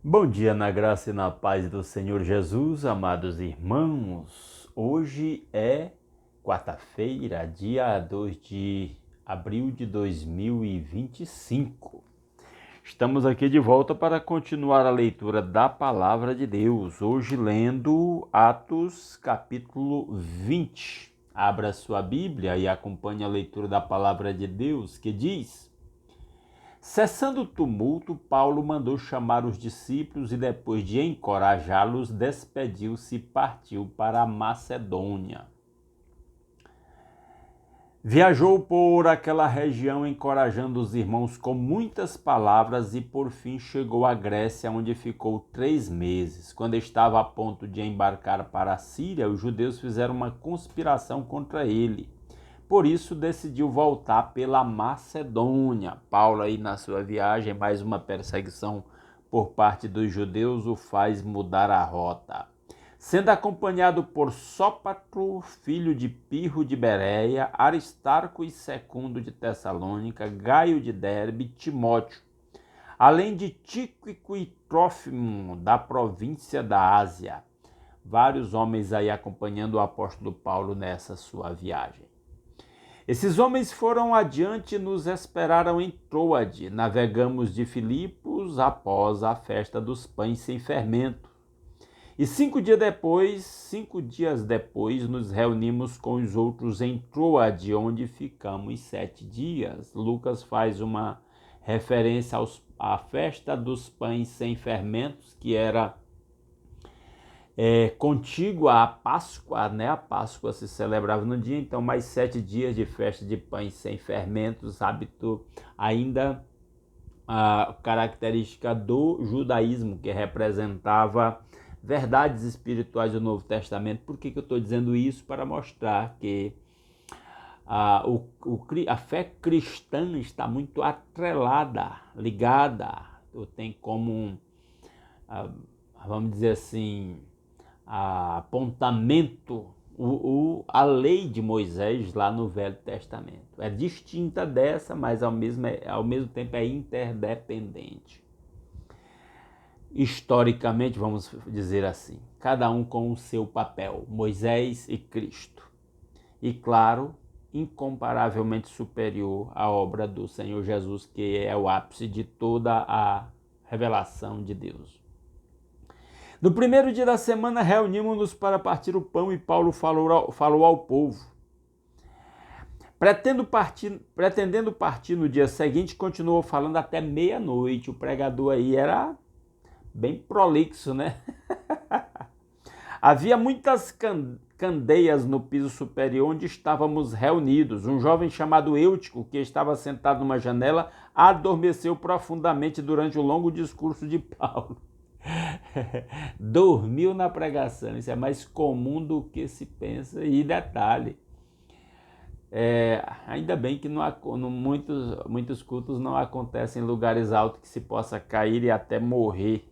Bom dia na graça e na paz do Senhor Jesus, amados irmãos. Hoje é quarta-feira, dia 2 de abril de 2025. Estamos aqui de volta para continuar a leitura da Palavra de Deus. Hoje lendo Atos capítulo 20. Abra sua Bíblia e acompanhe a leitura da Palavra de Deus, que diz: Cessando o tumulto, Paulo mandou chamar os discípulos e, depois de encorajá-los, despediu-se e partiu para a Macedônia. Viajou por aquela região, encorajando os irmãos com muitas palavras, e por fim chegou à Grécia, onde ficou 3 meses. Quando estava a ponto de embarcar para a Síria, os judeus fizeram uma conspiração contra ele. Por isso decidiu voltar pela Macedônia. Paulo aí na sua viagem, mais uma perseguição por parte dos judeus o faz mudar a rota. Sendo acompanhado por Sópatro, filho de Pirro de Bereia, Aristarco e Secundo de Tessalônica, Gaio de Derbe, Timóteo, além de Tíquico e Trófimo, da província da Ásia. Vários homens aí acompanhando o apóstolo Paulo nessa sua viagem. Esses homens foram adiante e nos esperaram em Troade. Navegamos de Filipos após a festa dos pães sem fermento. E 5 dias depois, nos reunimos com os outros em Troade, onde ficamos 7 dias. Lucas faz uma referência à festa dos pães sem fermentos, que era contígua à Páscoa, né? A Páscoa se celebrava no dia, então mais 7 dias de festa de pães sem fermentos, hábito ainda a característica do judaísmo, que representava verdades espirituais do Novo Testamento. Por que eu estou dizendo isso? Para mostrar que a fé cristã está muito atrelada, ligada, tem como, vamos dizer assim, apontamento a lei de Moisés lá no Velho Testamento. É distinta dessa, mas ao mesmo tempo é interdependente. Historicamente, vamos dizer assim, cada um com o seu papel, Moisés e Cristo. E claro, incomparavelmente superior à obra do Senhor Jesus, que é o ápice de toda a revelação de Deus. No primeiro dia da semana, reunimos-nos para partir o pão e Paulo falou ao povo. Pretendendo partir no dia seguinte, continuou falando até meia-noite. O pregador aí era bem prolixo, né? Havia muitas candeias no piso superior onde estávamos reunidos. Um jovem chamado Eutico, que estava sentado numa janela, adormeceu profundamente durante o longo discurso de Paulo. Dormiu na pregação. Isso é mais comum do que se pensa. E detalhe, ainda bem que muitos cultos não acontecem em lugares altos que se possa cair e até morrer,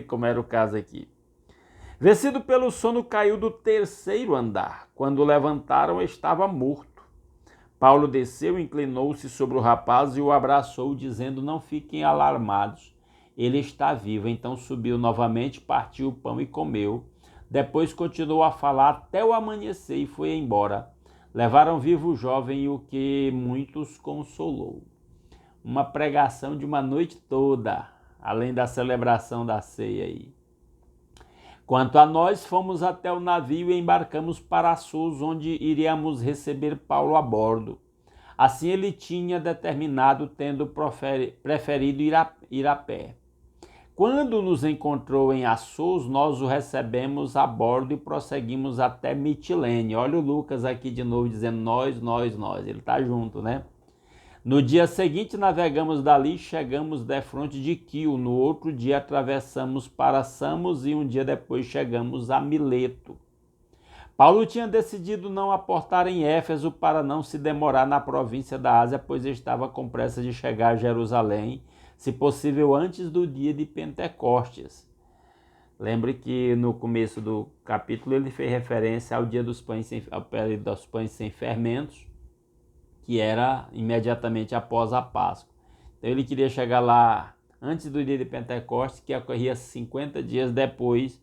como era o caso aqui. Vencido pelo sono, caiu do 3º andar. Quando levantaram, estava morto. Paulo desceu, inclinou-se sobre o rapaz e o abraçou, dizendo: "Não fiquem alarmados. Ele está vivo." Então subiu novamente, partiu o pão e comeu. Depois continuou a falar até o amanhecer e foi embora. Levaram vivo o jovem, o que muitos consolou. Uma pregação de uma noite toda, além da celebração da ceia aí. Quanto a nós, fomos até o navio e embarcamos para Assos, onde iríamos receber Paulo a bordo. Assim ele tinha determinado, tendo preferido ir a pé. Quando nos encontrou em Assos, nós o recebemos a bordo e prosseguimos até Mitilene. Olha o Lucas aqui de novo dizendo nós. Ele está junto, né? No dia seguinte navegamos dali e chegamos defronte de Quio. No outro dia atravessamos para Samos e um dia depois chegamos a Mileto. Paulo tinha decidido não aportar em Éfeso para não se demorar na província da Ásia, pois estava com pressa de chegar a Jerusalém, se possível antes do dia de Pentecostes. Lembre que no começo do capítulo ele fez referência ao dia ao período dos pães sem fermentos, que era imediatamente após a Páscoa. Então ele queria chegar lá antes do dia de Pentecostes, que ocorria 50 dias depois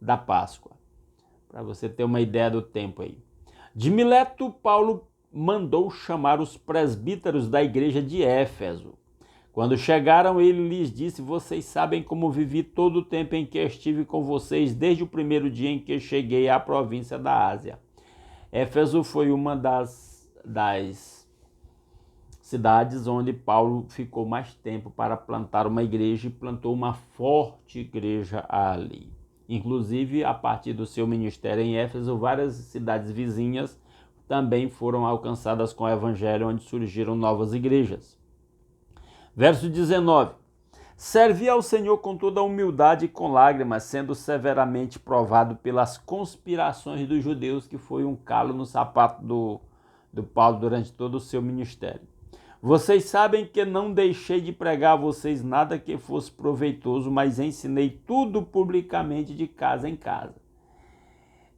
da Páscoa. Para você ter uma ideia do tempo aí. De Mileto, Paulo mandou chamar os presbíteros da igreja de Éfeso. Quando chegaram, ele lhes disse: vocês sabem como vivi todo o tempo em que estive com vocês, desde o primeiro dia em que cheguei à província da Ásia. Éfeso foi uma das cidades onde Paulo ficou mais tempo para plantar uma igreja e plantou uma forte igreja ali. Inclusive, a partir do seu ministério em Éfeso, várias cidades vizinhas também foram alcançadas com o evangelho, onde surgiram novas igrejas. Verso 19. Servi ao Senhor com toda a humildade e com lágrimas, sendo severamente provado pelas conspirações dos judeus, que foi um calo no sapato do Paulo durante todo o seu ministério. Vocês sabem que não deixei de pregar a vocês nada que fosse proveitoso, mas ensinei tudo publicamente de casa em casa.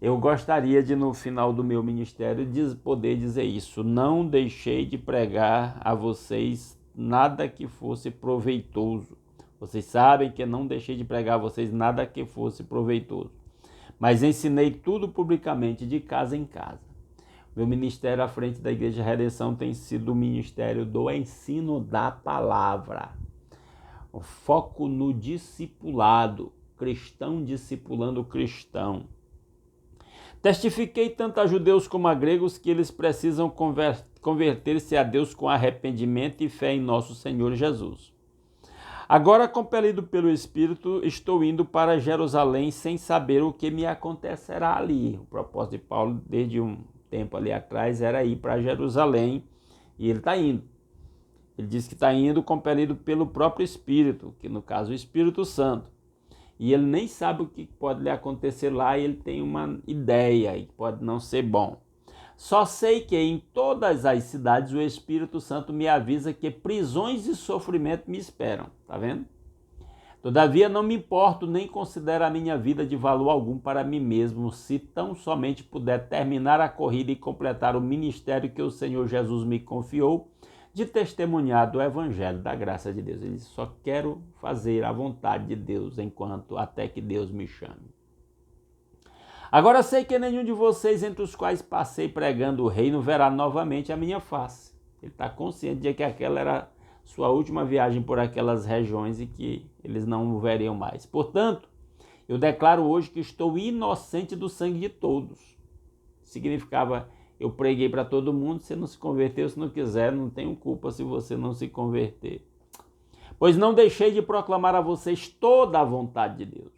Eu gostaria de, no final do meu ministério, poder dizer isso. Não deixei de pregar a vocês nada que fosse proveitoso. Vocês sabem que não deixei de pregar a vocês nada que fosse proveitoso, mas ensinei tudo publicamente de casa em casa. Meu ministério à frente da Igreja Redenção tem sido o ministério do ensino da palavra. O foco no discipulado, cristão discipulando cristão. Testifiquei tanto a judeus como a gregos que eles precisam converter-se a Deus com arrependimento e fé em nosso Senhor Jesus. Agora, compelido pelo Espírito, estou indo para Jerusalém sem saber o que me acontecerá ali. O propósito de Paulo, desde um tempo ali atrás, era ir para Jerusalém, e ele está indo. Ele diz que está indo compelido pelo próprio Espírito, que no caso é o Espírito Santo. E ele nem sabe o que pode lhe acontecer lá, e ele tem uma ideia, e pode não ser bom. Só sei que em todas as cidades o Espírito Santo me avisa que prisões e sofrimento me esperam. Tá vendo? Todavia não me importo nem considero a minha vida de valor algum para mim mesmo, se tão somente puder terminar a corrida e completar o ministério que o Senhor Jesus me confiou, de testemunhar do Evangelho da graça de Deus. Ele disse: só quero fazer a vontade de Deus até que Deus me chame. Agora sei que nenhum de vocês, entre os quais passei pregando o reino, verá novamente a minha face. Ele está consciente de que aquela era sua última viagem por aquelas regiões e que eles não o veriam mais. Portanto, eu declaro hoje que estou inocente do sangue de todos. Significava: eu preguei para todo mundo, você não se converteu, se não quiser, não tenho culpa se você não se converter. Pois não deixei de proclamar a vocês toda a vontade de Deus.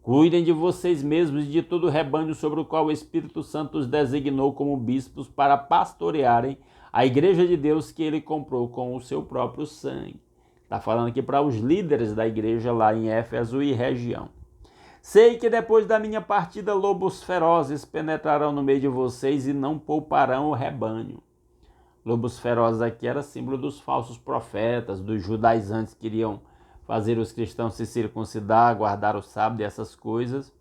Cuidem de vocês mesmos e de todo o rebanho sobre o qual o Espírito Santo os designou como bispos para pastorearem a igreja de Deus que ele comprou com o seu próprio sangue. Está falando aqui para os líderes da igreja lá em Éfeso e região. Sei que depois da minha partida lobos ferozes penetrarão no meio de vocês e não pouparão o rebanho. Lobos ferozes aqui era símbolo dos falsos profetas, dos judaizantes que queriam fazer os cristãos se circuncidar, guardar o sábado e essas coisas.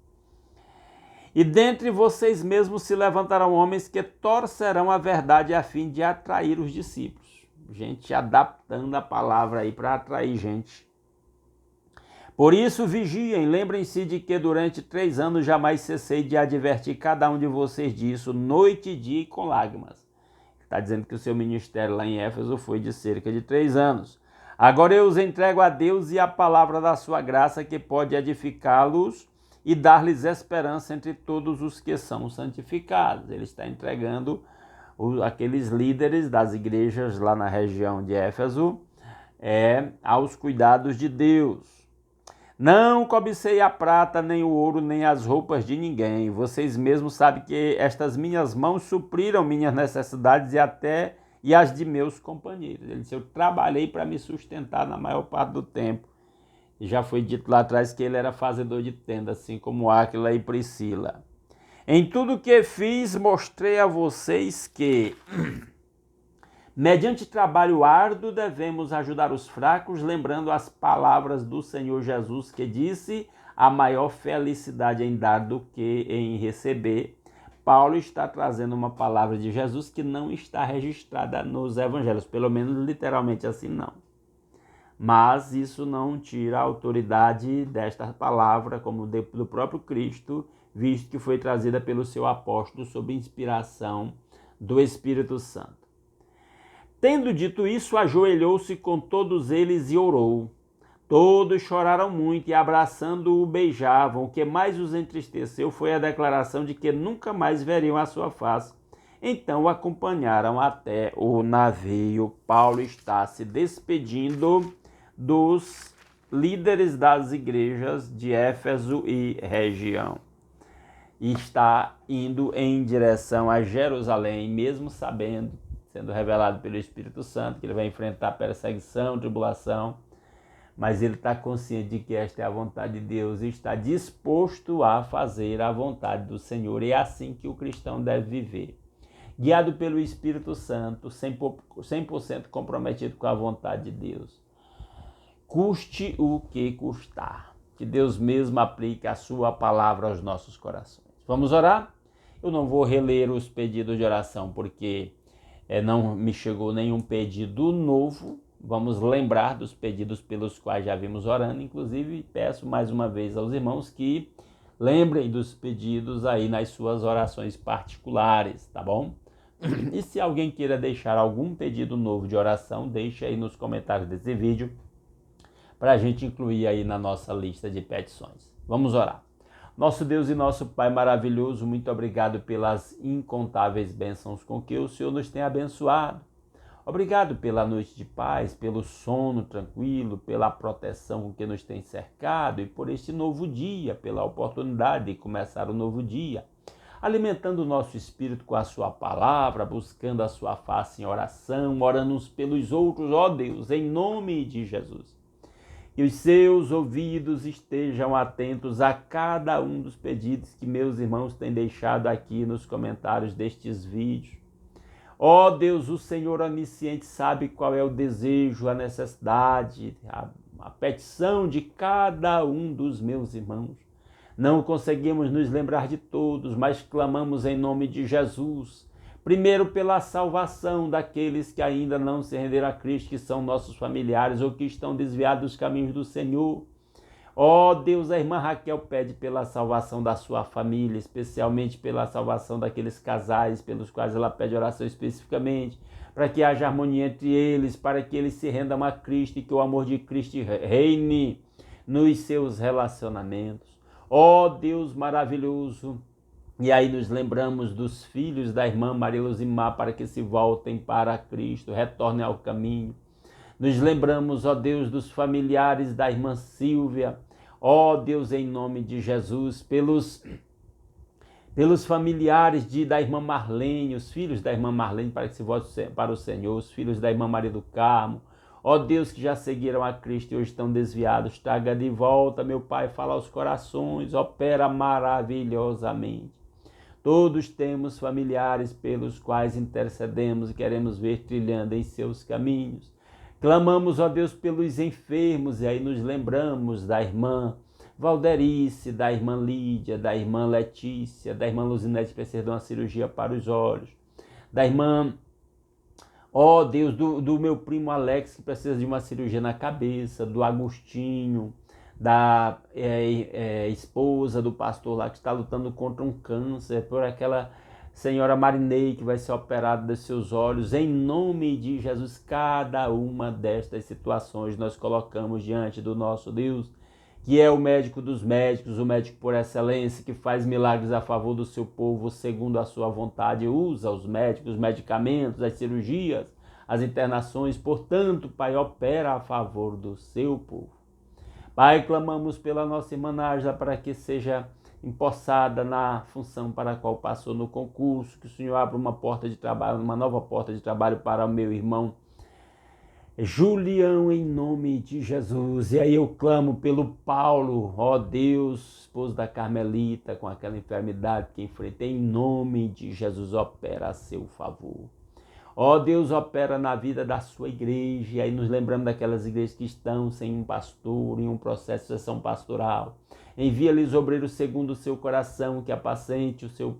E dentre vocês mesmos se levantarão homens que torcerão a verdade a fim de atrair os discípulos. Gente adaptando a palavra aí para atrair gente. Por isso vigiem, lembrem-se de que durante 3 anos jamais cessei de advertir cada um de vocês disso, noite e dia e com lágrimas. Está dizendo que o seu ministério lá em Éfeso foi de cerca de 3 anos. Agora eu os entrego a Deus e a palavra da sua graça, que pode edificá-los e dar-lhes esperança entre todos os que são santificados. Ele está entregando aqueles líderes das igrejas lá na região de Éfeso aos cuidados de Deus. Não cobicei a prata, nem o ouro, nem as roupas de ninguém. Vocês mesmos sabem que estas minhas mãos supriram minhas necessidades e as de meus companheiros. Ele disse: eu trabalhei para me sustentar na maior parte do tempo. E já foi dito lá atrás que ele era fazedor de tenda, assim como Áquila e Priscila. Em tudo que fiz, mostrei a vocês que, mediante trabalho árduo, devemos ajudar os fracos, lembrando as palavras do Senhor Jesus, que disse: a maior felicidade em dar do que em receber. Paulo está trazendo uma palavra de Jesus que não está registrada nos evangelhos, pelo menos literalmente assim não. Mas isso não tira a autoridade desta palavra, como do próprio Cristo, visto que foi trazida pelo seu apóstolo sob inspiração do Espírito Santo. Tendo dito isso, ajoelhou-se com todos eles e orou. Todos choraram muito e, abraçando-o, beijavam. O que mais os entristeceu foi a declaração de que nunca mais veriam a sua face. Então o acompanharam até o navio. Paulo está se despedindo dos líderes das igrejas de Éfeso e região. E está indo em direção a Jerusalém, mesmo sabendo, sendo revelado pelo Espírito Santo, que ele vai enfrentar perseguição, tribulação, mas ele está consciente de que esta é a vontade de Deus e está disposto a fazer a vontade do Senhor. E é assim que o cristão deve viver, guiado pelo Espírito Santo, 100% comprometido com a vontade de Deus. Custe o que custar. Que Deus mesmo aplique a sua palavra aos nossos corações. Vamos orar? Eu não vou reler os pedidos de oração, porque não me chegou nenhum pedido novo. Vamos lembrar dos pedidos pelos quais já vimos orando. Inclusive, peço mais uma vez aos irmãos que lembrem dos pedidos aí nas suas orações particulares, tá bom? E se alguém queira deixar algum pedido novo de oração, deixe aí nos comentários desse vídeo, para a gente incluir aí na nossa lista de petições. Vamos orar. Nosso Deus e nosso Pai maravilhoso, muito obrigado pelas incontáveis bênçãos com que o Senhor nos tem abençoado. Obrigado pela noite de paz, pelo sono tranquilo, pela proteção com que nos tem cercado e por este novo dia, pela oportunidade de começar o novo dia, alimentando o nosso espírito com a sua palavra, buscando a sua face em oração, orando uns pelos outros, ó Deus, em nome de Jesus. Que os seus ouvidos estejam atentos a cada um dos pedidos que meus irmãos têm deixado aqui nos comentários destes vídeos. Ó Deus, o Senhor onisciente sabe qual é o desejo, a necessidade, a petição de cada um dos meus irmãos. Não conseguimos nos lembrar de todos, mas clamamos em nome de Jesus. Primeiro pela salvação daqueles que ainda não se renderam a Cristo, que são nossos familiares ou que estão desviados dos caminhos do Senhor. Ó Deus, a irmã Raquel pede pela salvação da sua família, especialmente pela salvação daqueles casais pelos quais ela pede oração especificamente, para que haja harmonia entre eles, para que eles se rendam a Cristo e que o amor de Cristo reine nos seus relacionamentos. Ó Deus maravilhoso, e aí nos lembramos dos filhos da irmã Maria Luzimar para que se voltem para Cristo, retornem ao caminho. Nos lembramos, ó Deus, dos familiares da irmã Silvia, ó Deus, em nome de Jesus, pelos familiares da irmã Marlene, os filhos da irmã Marlene para que se voltem para o Senhor, os filhos da irmã Maria do Carmo, ó Deus, que já seguiram a Cristo e hoje estão desviados, traga de volta, meu Pai, fala aos corações, opera maravilhosamente. Todos temos familiares pelos quais intercedemos e queremos ver trilhando em seus caminhos. Clamamos, ó Deus, pelos enfermos, e aí nos lembramos da irmã Valderice, da irmã Lídia, da irmã Letícia, da irmã Luzinete que precisa de uma cirurgia para os olhos, da irmã, ó Deus, do meu primo Alex, que precisa de uma cirurgia na cabeça, do Agostinho, da esposa do pastor lá que está lutando contra um câncer, por aquela senhora Marinei que vai ser operada dos seus olhos. Em nome de Jesus, cada uma destas situações nós colocamos diante do nosso Deus, que é o médico dos médicos, o médico por excelência, que faz milagres a favor do seu povo segundo a sua vontade, usa os médicos, os medicamentos, as cirurgias, as internações. Portanto, Pai, opera a favor do seu povo. Pai, clamamos pela nossa irmã Nájila para que seja empossada na função para a qual passou no concurso, que o Senhor abra uma porta de trabalho, uma nova porta de trabalho para o meu irmão Julião, em nome de Jesus. E aí eu clamo pelo Paulo, ó Deus, esposo da Carmelita, com aquela enfermidade que enfrentei, em nome de Jesus, opera a seu favor. Ó Deus, opera na vida da sua igreja. E aí nos lembramos daquelas igrejas que estão sem um pastor, em um processo de sucessão pastoral. Envia-lhes obreiros segundo o seu coração, que apacente o seu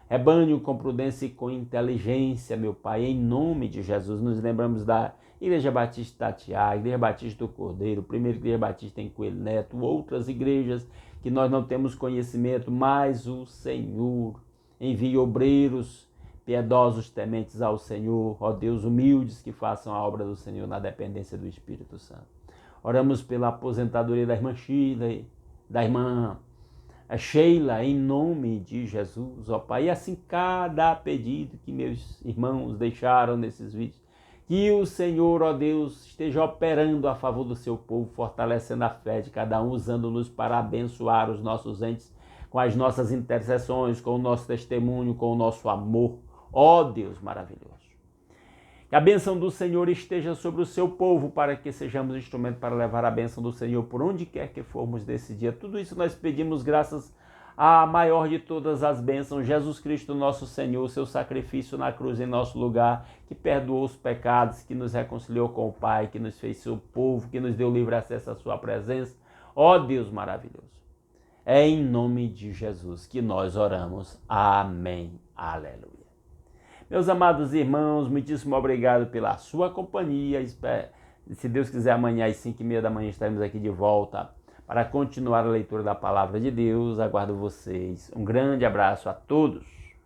rebanho com prudência e com inteligência, meu Pai. Em nome de Jesus, nos lembramos da Igreja Batista Tatiá, Igreja Batista do Cordeiro, Primeira Igreja Batista em Coelho Neto, outras igrejas que nós não temos conhecimento, mas o Senhor envia obreiros piedosos, tementes ao Senhor, ó Deus, humildes, que façam a obra do Senhor na dependência do Espírito Santo. Oramos pela aposentadoria da irmã Sheila, da irmã Sheila, em nome de Jesus, ó Pai. E assim cada pedido que meus irmãos deixaram nesses vídeos, que o Senhor, ó Deus, esteja operando a favor do seu povo, fortalecendo a fé de cada um, usando-nos para abençoar os nossos entes com as nossas intercessões, com o nosso testemunho, com o nosso amor. Ó Deus maravilhoso. Que a bênção do Senhor esteja sobre o seu povo, para que sejamos instrumento para levar a bênção do Senhor por onde quer que formos desse dia. Tudo isso nós pedimos graças à maior de todas as bênçãos, Jesus Cristo nosso Senhor, seu sacrifício na cruz em nosso lugar, que perdoou os pecados, que nos reconciliou com o Pai, que nos fez seu povo, que nos deu livre acesso à sua presença. Ó Deus maravilhoso. É em nome de Jesus que nós oramos. Amém. Aleluia. Meus amados irmãos, muitíssimo obrigado pela sua companhia. Se Deus quiser, amanhã às 5h30 da manhã estaremos aqui de volta para continuar a leitura da Palavra de Deus. Aguardo vocês. Um grande abraço a todos.